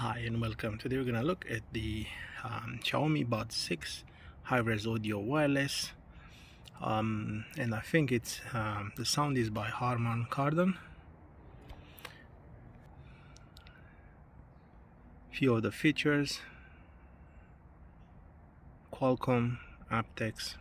Hi and welcome. Today we're gonna look at the Xiaomi Buds 6 high-res audio wireless, and I think it's the sound is by Harman Kardon. Few of the features: Qualcomm aptX,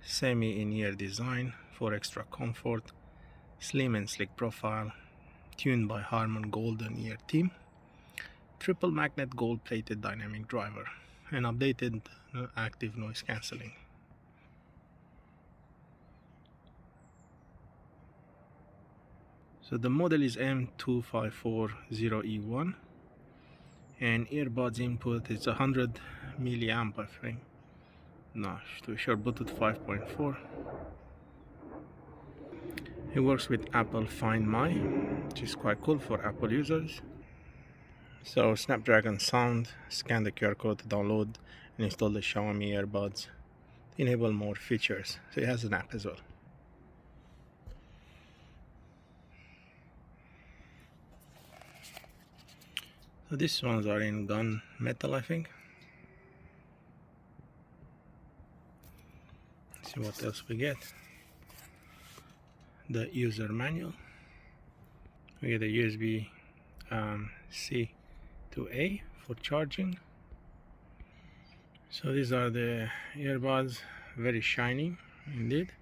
semi-in-ear design for extra comfort, slim and slick profile, tuned by Harman Golden Ear team, triple magnet gold plated dynamic driver, and updated active noise cancelling. So the model is M2540E1 and earbuds input is 100 milliamp I think. No, to sure, Bluetooth 5.4. It works with Apple Find My, which is quite cool for Apple users. So Snapdragon sound, scan the QR code to download and install the Xiaomi earbuds to enable more features. So it has an app as well. So these ones are in gun metal, I think. Let's see what else we get. The user manual. We get a USB C to A for charging. So these are the earbuds, very shiny indeed.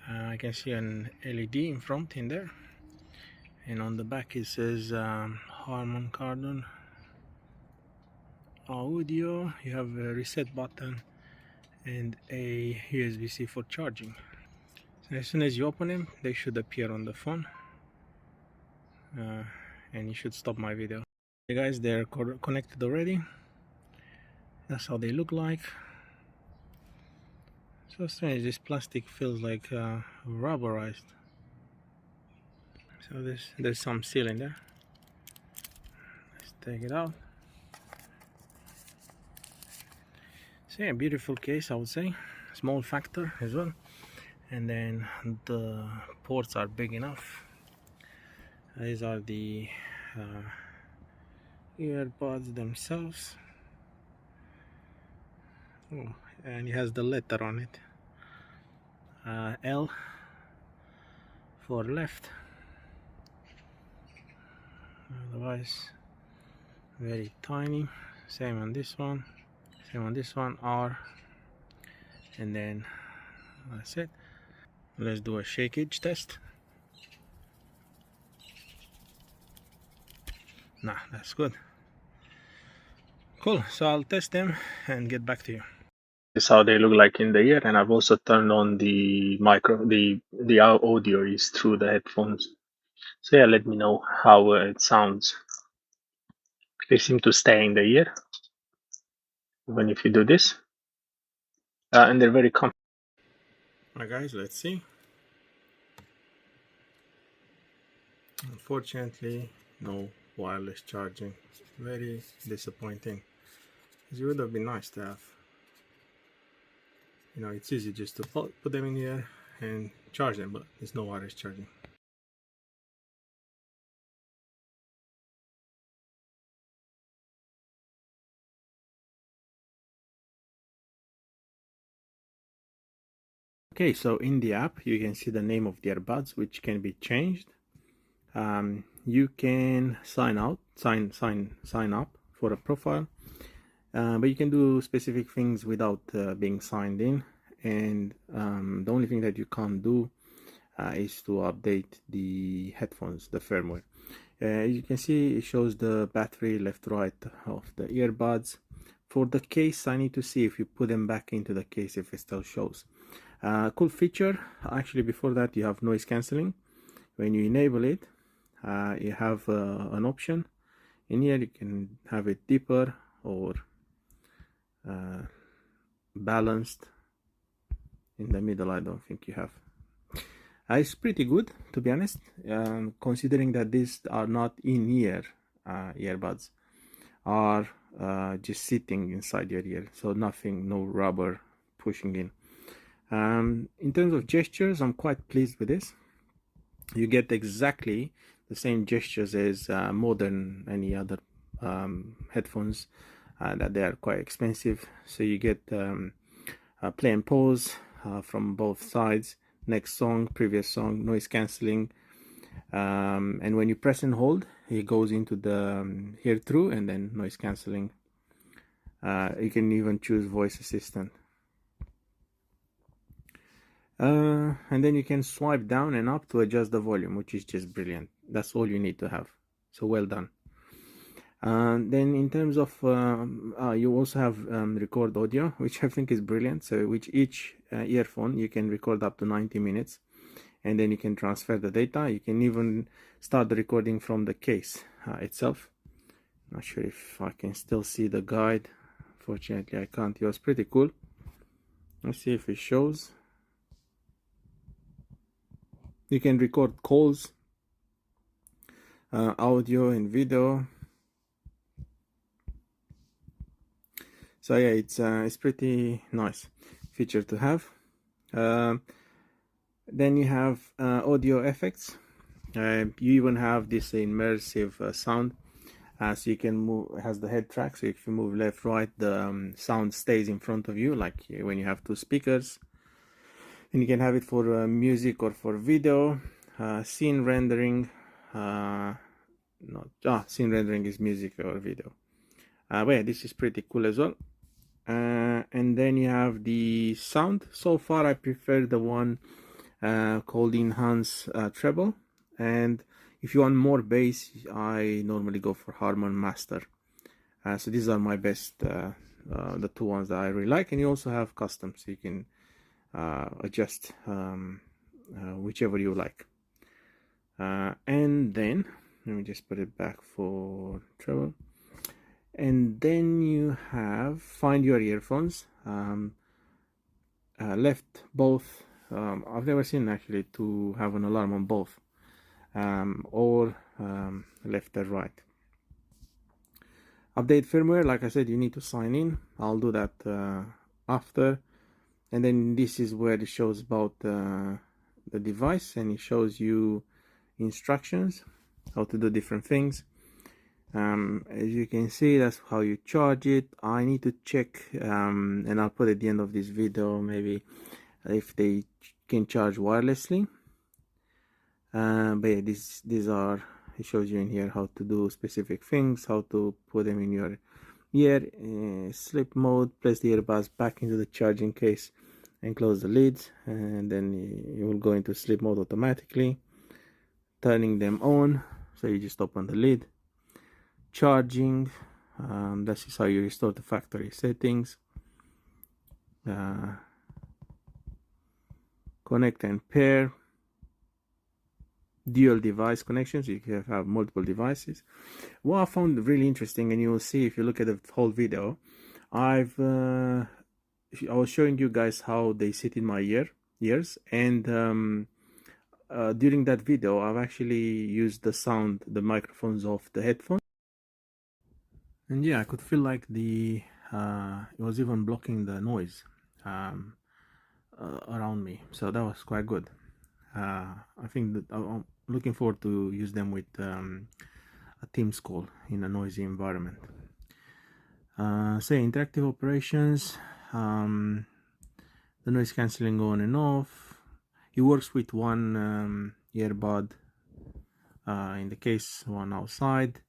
I can see an LED in front in there, and on the back it says Harman Kardon audio. You have a reset button and a USB-C for charging. So as soon as you open them, they should appear on the phone, and you should stop my video. Hey guys, they're connected already. That's how they look like. So strange, this plastic feels like rubberized. So there's some seal in there. Let's take it out. So yeah, beautiful case, I would say. Small factor as well. And then the ports are big enough. These are the earbuds themselves. Oh, and it has the letter on it. L for left. Otherwise, very tiny. Same on this one. Same on this one. R. And then that's it. Let's do a shakeage test. Nah, that's good. Cool. So I'll test them and get back to you. This is how they look like in the ear, and I've also turned on the the audio is through the headphones. So yeah, let me know how it sounds. They seem to stay in the ear even if you do this, and they're very comfortable. Alright guys, let's see. Unfortunately, no wireless charging. Very disappointing. It would have been nice to have. You know, it's easy just to put them in here and charge them, but there's no wireless charging. Okay, so in the app you can see the name of the earbuds, which can be changed. You can sign up for a profile, but you can do specific things without being signed in. And the only thing that you can't do is to update the headphones, the firmware. You can see it shows the battery left, right of the earbuds. For the case, I need to see if you put them back into the case if it still shows. Cool feature. Actually, before that, you have noise cancelling. When you enable it, you have an option in here. You can have it deeper or balanced. In the middle, I don't think you have. It's pretty good, to be honest, considering that these are not in-ear earbuds, are just sitting inside your ear, so nothing, no rubber pushing in. In terms of gestures, I'm quite pleased with this. You get exactly the same gestures as more than any other headphones, that they are quite expensive. So you get play and pause from both sides, next song, previous song, noise cancelling, and when you press and hold, it goes into the hear through, and then noise cancelling. You can even choose voice assistant. And then you can swipe down and up to adjust the volume, which is just brilliant. That's all you need to have. So well done. Then in terms of you also have record audio, which I think is brilliant. So with each earphone you can record up to 90 minutes, and then you can transfer the data. You can even start the recording from the case itself. Not sure if I can still see the guide. Fortunately I can't. It was pretty cool. Let's see if it shows. You can record calls, audio and video. So yeah, it's pretty nice feature to have. Then you have audio effects. You even have this immersive sound, so you can move. It has the head track, so if you move left, right, the sound stays in front of you, like when you have two speakers. And you can have it for music or for video. Scene rendering. Scene rendering is music or video. But yeah, this is pretty cool as well. And then you have the sound. So far I prefer the one called Enhance Treble, and if you want more bass, I normally go for Harman Master. So these are my best, the two ones that I really like. And you also have custom, so you can adjust whichever you like. And then let me just put it back for treble. And then you have find your earphones. Left, both. I've never seen actually to have an alarm on both, or left or right. Update firmware, like I said, you need to sign in. I'll do that after. And then this is where it shows about the device, and it shows you instructions how to do different things. As you can see, that's how you charge it. I need to check, and I'll put at the end of this video maybe if they can charge wirelessly. But yeah, these are, it shows you in here how to do specific things, how to put them in your ear. Sleep mode, place the earbuds back into the charging case and close the lids, and then you will go into sleep mode automatically. Turning them on, so you just open the lid. Charging, this is how you restore the factory settings. Connect and pair. Dual device connections, you can have multiple devices. What I found really interesting, and you will see if you look at the whole video, I was showing you guys how they sit in my ears, and during that video I've actually used the microphones of the headphones, and yeah, I could feel like it was even blocking the noise around me, so that was quite good. I think that I'm looking forward to use them with a Teams call in a noisy environment. Say interactive operations, the noise cancelling on and off. It works with one earbud in the case, one outside.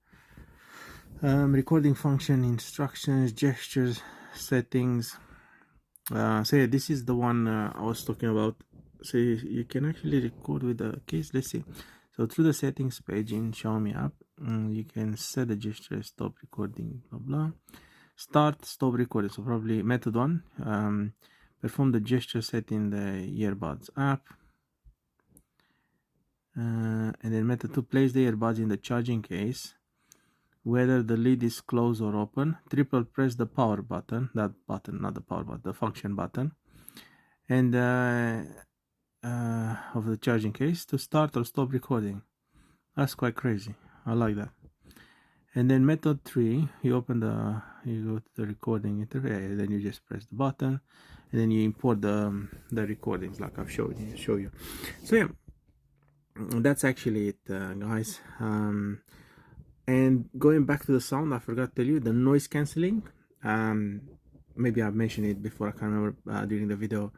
Recording function, instructions, gestures, settings. So yeah, this is the one I was talking about. So you can actually record with the case. Let's see. So through the settings page in Xiaomi app, you can set the gesture, stop recording, blah blah. Start, stop recording. So probably method 1. Perform the gesture set in the earbuds app. And then method 2, place the earbuds in the charging case. Whether the lid is closed or open, triple press the power button, that button, not the power button, the function button, and of the charging case to start or stop recording. That's quite crazy. I like that. And then method 3, you go to the recording interface, then you just press the button, and then you import the recordings like I've shown you. So yeah, that's actually it, guys. And going back to the sound, I forgot to tell you the noise cancelling. Maybe I've mentioned it before, I can't remember, during the video.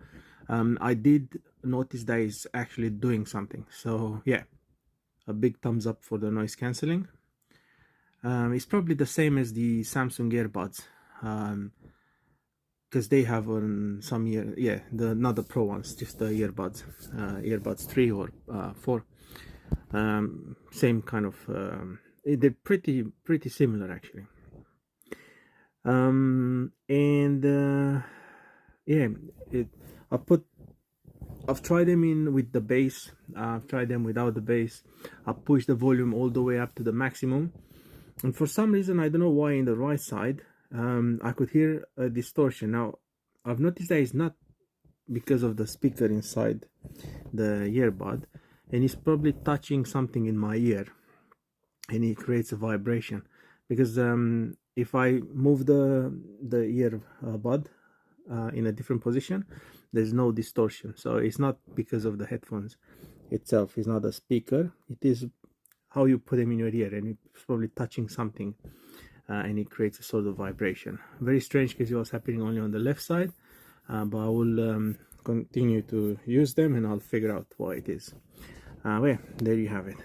I did notice that it's actually doing something. So yeah, a big thumbs up for the noise cancelling. It's probably the same as the Samsung earbuds, because they have on some not the Pro ones, just the earbuds, earbuds 3 or 4. Same kind of, they're pretty similar actually. Yeah, I've tried them in with the bass, I've tried them without the bass. I pushed the volume all the way up to the maximum, and for some reason, I don't know why, in the right side I could hear a distortion. Now I've noticed that it's not because of the speaker inside the earbud, and it's probably touching something in my ear and it creates a vibration. Because if I move the earbud in a different position, there's no distortion. So it's not because of the headphones itself, it's not a speaker, it is how you put them in your ear, and it's probably touching something, and it creates a sort of vibration. Very strange, because it was happening only on the left side, but I will continue to use them and I'll figure out why it is. Well, there you have it.